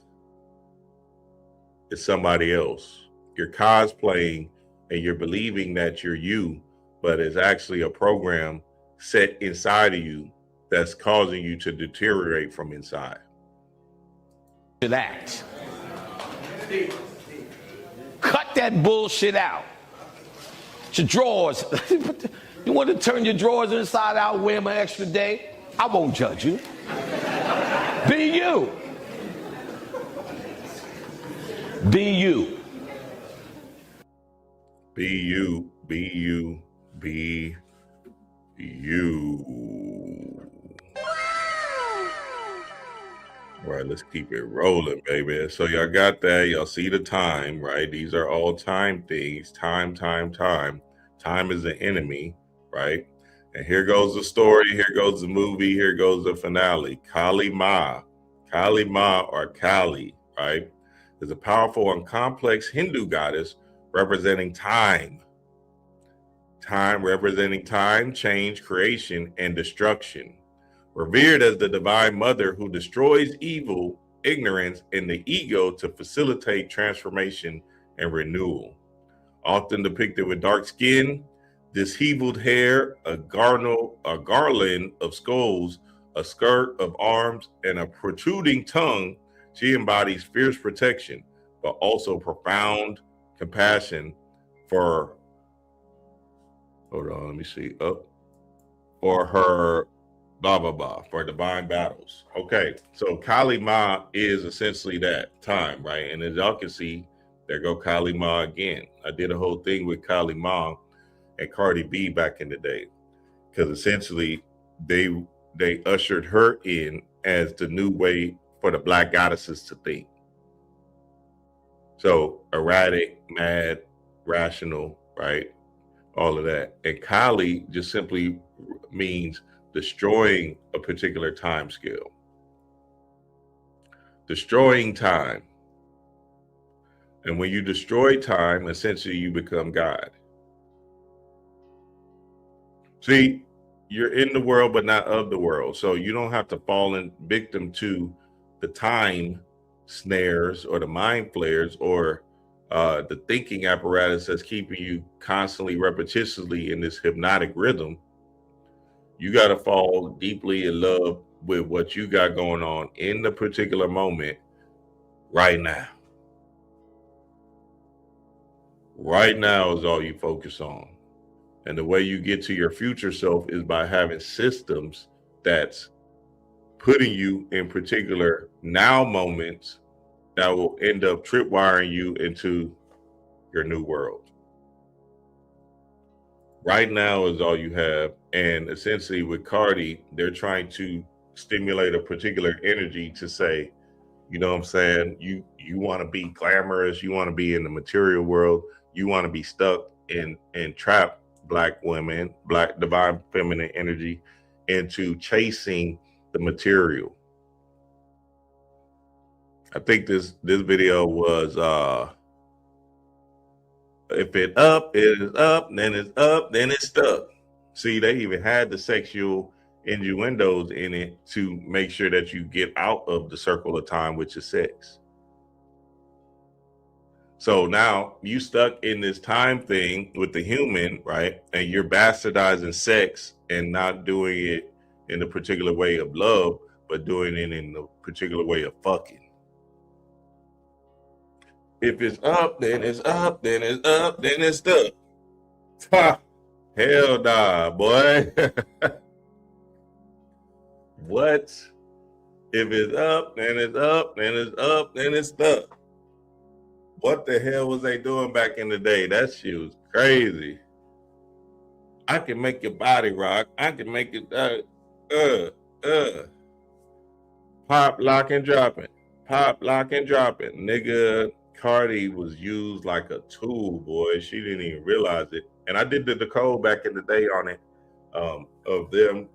It's somebody else. You're cosplaying and you're believing that you're you, but it's actually a program set inside of you that's causing you to deteriorate from inside. Act. Cut that bullshit out. It's your drawers. You want to turn your drawers inside out, wear them an extra day? I won't judge you. Be you. Be you. Be you, be you, be you. All right, let's keep it rolling, baby. So y'all got that. Y'all see the time, right? These are all time things. Time. Time is the enemy, right? And here goes the story. Here goes the movie. Here goes the finale. Kali Ma. Kali Ma, or Kali, right, is a powerful and complex Hindu goddess representing time. Time representing time, change, creation, and destruction. Revered as the divine mother who destroys evil, ignorance, and the ego to facilitate transformation and renewal. Often depicted with dark skin, disheveled hair, a garland of skulls, a skirt of arms, and a protruding tongue, she embodies fierce protection, but also profound compassion for, for her for divine battles. Okay, so Kali Ma is essentially that time, right? And as y'all can see, there go Kali Ma again. I did a whole thing with Kali Ma and Cardi B back in the day, because essentially they ushered her in as the new way for the black goddesses to think. So erratic, mad, rational, right? All of that. And Kali just simply means destroying a particular time scale. Destroying time. And when you destroy time, essentially you become God. See, you're in the world, but not of the world. So you don't have to fall in victim to the time snares or the mind flares or the thinking apparatus that's keeping you constantly, repetitiously in this hypnotic rhythm. You got to fall deeply in love with what you got going on in the particular moment right now. Right now is all you focus on. And the way you get to your future self is by having systems that's putting you in particular now moments that will end up tripwiring you into your new world. Right now is all you have. And essentially with Cardi, they're trying to stimulate a particular energy to say, you know what I'm saying? You want to be glamorous. You want to be in the material world. You want to be stuck and trapped black women, black divine feminine energy into chasing the material. I think this video was if it up, it is up, then it's up, then it's stuck. See, they even had the sexual innuendos in it to make sure that you get out of the circle of time, which is sex. So now you stuck in this time thing with the human, right? And you're bastardizing sex and not doing it in a particular way of love, but doing it in a particular way of fucking. If it's up, then it's up, then it's up, then it's stuck. Ha! Hell nah, boy. What? If it's up, then it's up, then it's up, then it's stuck. What the hell was they doing back in the day? That shit was crazy. I can make your body rock. I can make it pop, lock, and drop it. Pop, lock, and drop it. Nigga, Cardi was used like a tool, boy. She didn't even realize it. And I did the decode back in the day on it, of them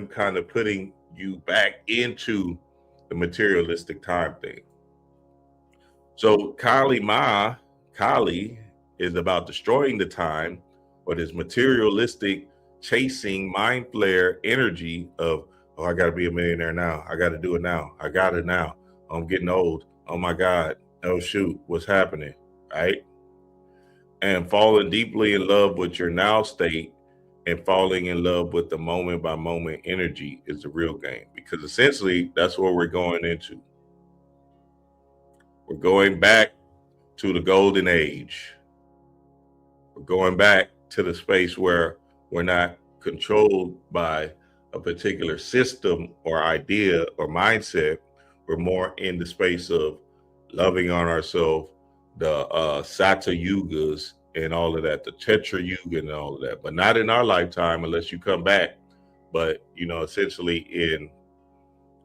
kind of putting you back into the materialistic time thing. So Kali is about destroying the time, or this materialistic chasing mind flare energy of, oh, I got to be a millionaire now. I got to do it now. I got it now. I'm getting old. Oh my God. Oh shoot. What's happening? Right? And falling deeply in love with your now state and falling in love with the moment by moment energy is the real game, because essentially that's what we're going into. We're going back to the golden age. We're going back to the space where we're not controlled by a particular system or idea or mindset. We're more in the space of loving on ourselves, the Sata Yugas and all of that, the Tetra Yuga and all of that, but not in our lifetime unless you come back. But, you know, essentially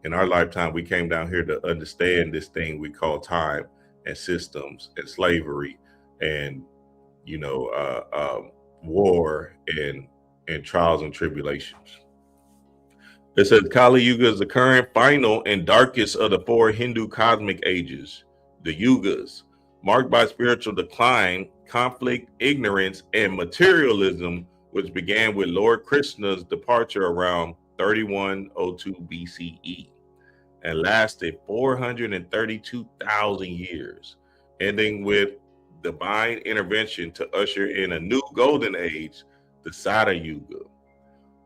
in our lifetime, we came down here to understand this thing we call time and systems and slavery and, you know, war and trials and tribulations. It says Kali Yuga is the current, final, and darkest of the four Hindu cosmic ages, the Yugas, marked by spiritual decline, conflict, ignorance, and materialism, which began with Lord Krishna's departure around 3102 BCE and lasted 432,000 years, ending with divine intervention to usher in a new golden age, the Sata Yuga.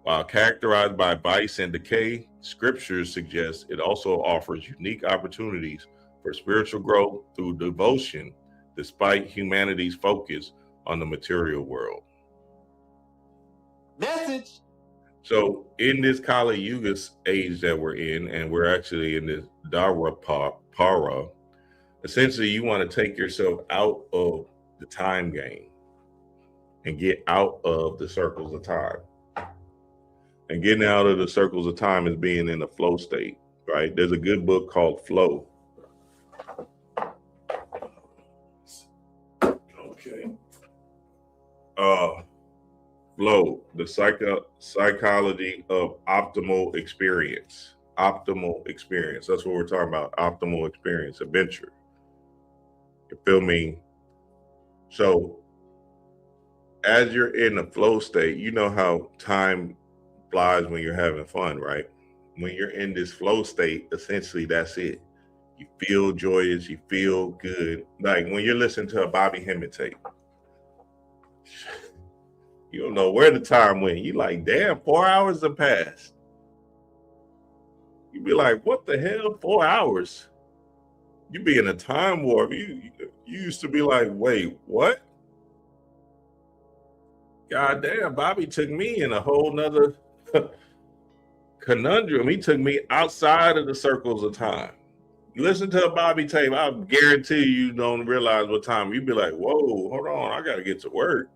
While characterized by vice and decay, scriptures suggest it also offers unique opportunities for spiritual growth through devotion, despite humanity's focus on the material world. Message. So in this Kali Yuga age that we're in, and we're actually in this Dara Para, essentially you want to take yourself out of the time game and get out of the circles of time. And getting out of the circles of time is being in a flow state, right? There's a good book called Flow. Okay. Flow, the psychology of optimal experience. Optimal experience. That's what we're talking about. Optimal experience, adventure. You feel me? So as you're in the flow state, you know how time flies when you're having fun, right? When you're in this flow state, essentially that's it. You feel joyous, you feel good. Like when you're listening to a Bobby Hemmett tape, you don't know where the time went. You like, damn, 4 hours have passed. You be like, what the hell, 4 hours? You be in a time warp. You used to be like, wait, what? God damn, Bobby took me in a whole nother conundrum. He took me outside of the circles of time. You listen to a Bobby tape, I guarantee you don't realize what time. You'd be like, whoa, hold on, I got to get to work.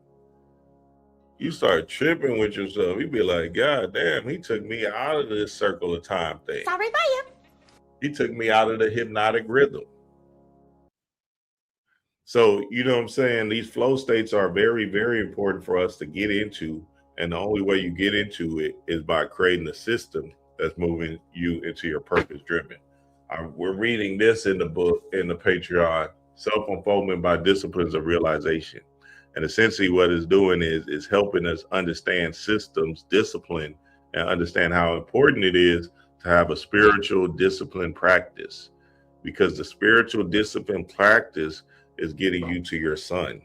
You start tripping with yourself. You'd be like, God damn, he took me out of this circle of time thing. Sorry about you. He took me out of the hypnotic rhythm. So, you know what I'm saying? These flow states are very, very important for us to get into. And the only way you get into it is by creating a system that's moving you into your purpose driven. We're reading this in the book, in the Patreon, Self-Unfoldment by Disciplines of Realization. And essentially what it's doing is helping us understand systems, discipline, and understand how important it is to have a spiritual discipline practice, because the spiritual discipline practice is getting you to your sun,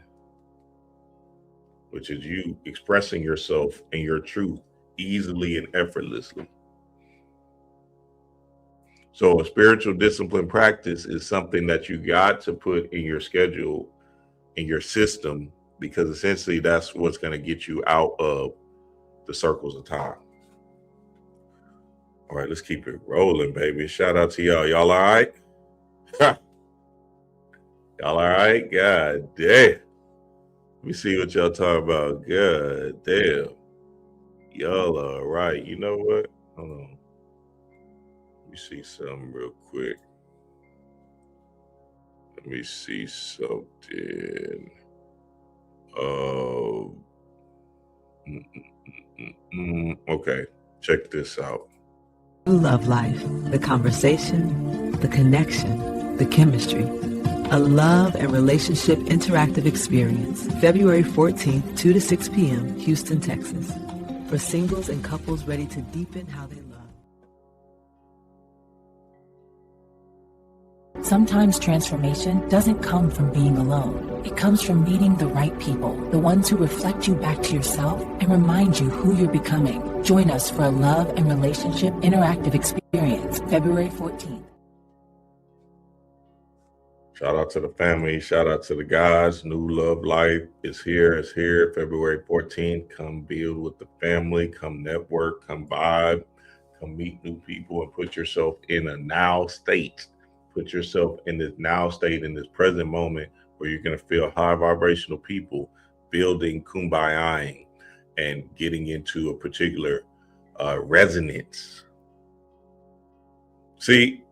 which is you expressing yourself and your truth easily and effortlessly. So a spiritual discipline practice is something that you got to put in your schedule, in your system, because essentially that's what's going to get you out of the circles of time. All right, let's keep it rolling, baby. Shout out to y'all. Y'all all right? Y'all all right? God damn. Let me see what y'all talking about. God damn. Y'all all right. You know what? Hold on. Let me see something real quick. Let me see something. Okay, check this out. Love life, the conversation, the connection, the chemistry. A love and relationship interactive experience. February 14th, 2 to 6 p.m., Houston, Texas. For singles and couples ready to deepen how they love. Sometimes transformation doesn't come from being alone. It comes from meeting the right people, the ones who reflect you back to yourself and remind you who you're becoming. Join us for a love and relationship interactive experience, February 14th. Shout out to the family. Shout out to the guys. New Love Life is here. It's here. February 14th. Come build with the family. Come network. Come vibe. Come meet new people and put yourself in a now state. Put yourself in this now state, in this present moment, where you're going to feel high vibrational people building kumbayaing and getting into a particular resonance. See,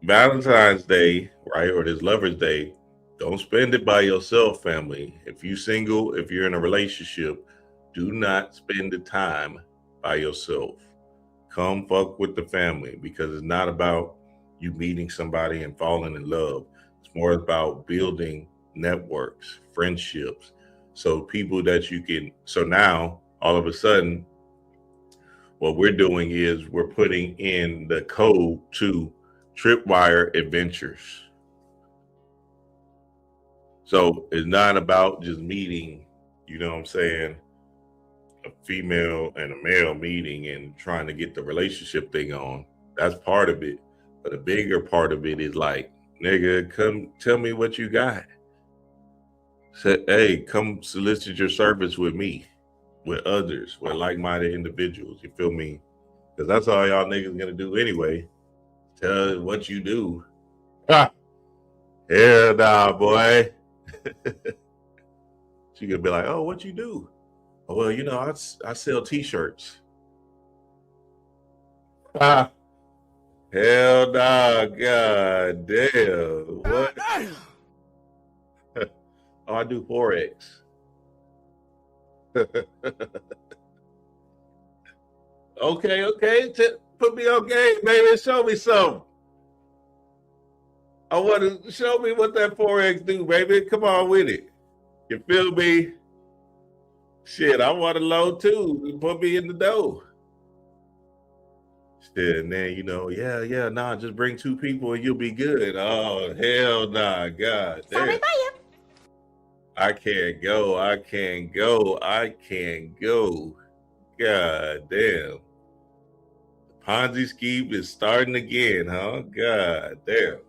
Valentine's Day, right, or this Lover's Day, don't spend it by yourself, family. If you're single, if you're in a relationship, do not spend the time by yourself. Come fuck with the family, because it's not about you meeting somebody and falling in love. It's more about building networks, friendships, so people that you can. So now, all of a sudden, what we're doing is we're putting in the code to Tripwire Adventures. So it's not about just meeting, you know what I'm saying, a female and a male meeting and trying to get the relationship thing on. That's part of it. But a bigger part of it is like, nigga, come tell me what you got. Say, hey, come solicit your service with me, with others, with like-minded individuals. You feel me? Because that's all y'all niggas gonna do anyway. Tell us what you do. Ah, hell nah, boy. She gonna be like, oh, what you do? Oh, well, you know, I sell t-shirts. Ah. Hell nah, god damn. What? Oh, I do Forex. Okay. Put me on game, baby. Show me something. I want to show me what that Forex do, baby. Come on with it. You feel me? Shit, I want to load too. Put me in the dough. And then, you know, nah, just bring 2 people and you'll be good. Oh, hell nah, god damn. Sorry about you. I can't go. God damn. The Ponzi scheme is starting again, huh? God damn.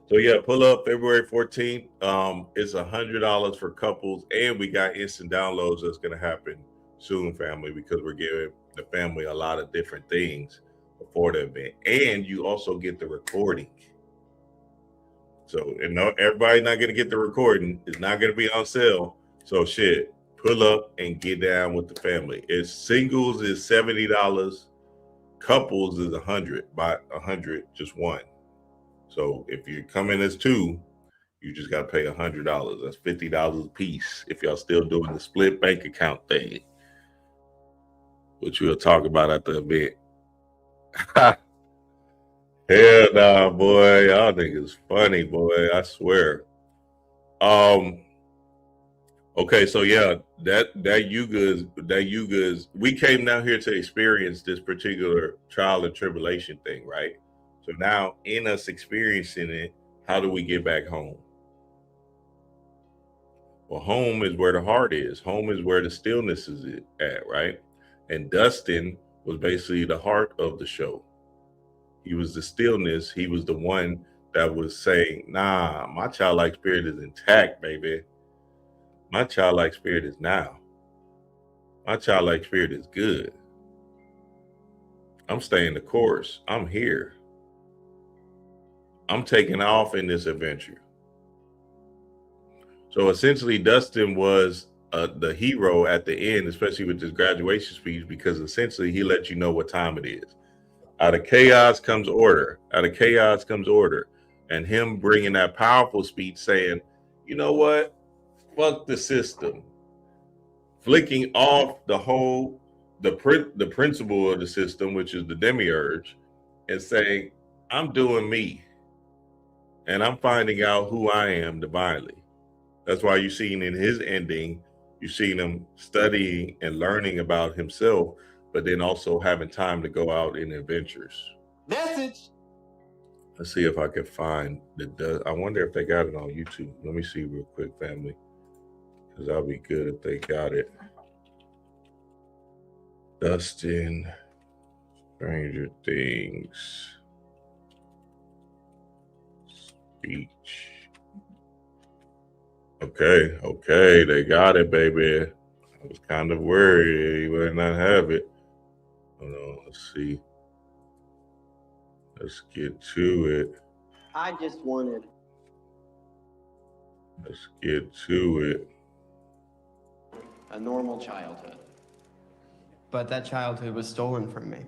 So yeah, pull up February 14th. It's $100 for couples, and we got instant downloads that's gonna happen soon, family, because we're giving the family a lot of different things before the event, and you also get the recording. So, and no, everybody's not gonna get the recording. It's not gonna be on sale. So shit, pull up and get down with the family. It's singles is $70, couples is $100. Buy 100, just one. So if you come in as 2, you just gotta pay $100. That's $50 a piece. If y'all still doing the split bank account thing, which we'll talk about at the event. Hell nah, boy. Y'all niggas funny, boy. I swear. Okay, so yeah, that Yuga's we came down here to experience this particular trial and tribulation thing, right? So now in us experiencing it, how do we get back home? Well, home is where the heart is. Home is where the stillness is at, right? And Dustin was basically the heart of the show. He was the stillness. He was the one that was saying, nah, my childlike spirit is intact, baby. My childlike spirit is now. My childlike spirit is good. I'm staying the course. I'm here. I'm taking off in this adventure. So essentially, Dustin was the hero at the end, especially with his graduation speech, because essentially he let you know what time it is. Out of chaos comes order. Out of chaos comes order. And him bringing that powerful speech saying, you know what? Fuck the system. Flicking off the principle of the system, which is the demiurge, and saying, I'm doing me. And I'm finding out who I am divinely. That's why you've seen in his ending, you've seen him studying and learning about himself, but then also having time to go out in adventures. Message. Let's see if I can find I wonder if they got it on YouTube. Let me see real quick, family, because that'll be good if they got it. Dustin, Stranger Things speech. Okay, they got it, baby. I was kind of worried he would not have it. Hold on, let's see. Let's get to it. I just wanted. Let's get to it. A normal childhood. But that childhood was stolen from me.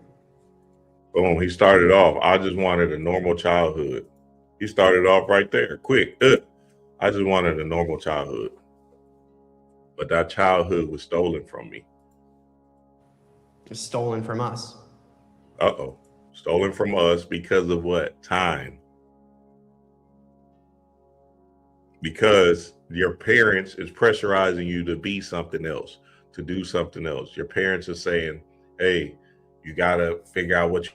Boom, he started off. I just wanted a normal childhood. He started off right there, quick. I just wanted a normal childhood. But that childhood was stolen from me. It was stolen from us. Uh-oh. Stolen from us because of what? Time. Because your parents is pressurizing you to be something else, to do something else. Your parents are saying, hey, you got to figure out what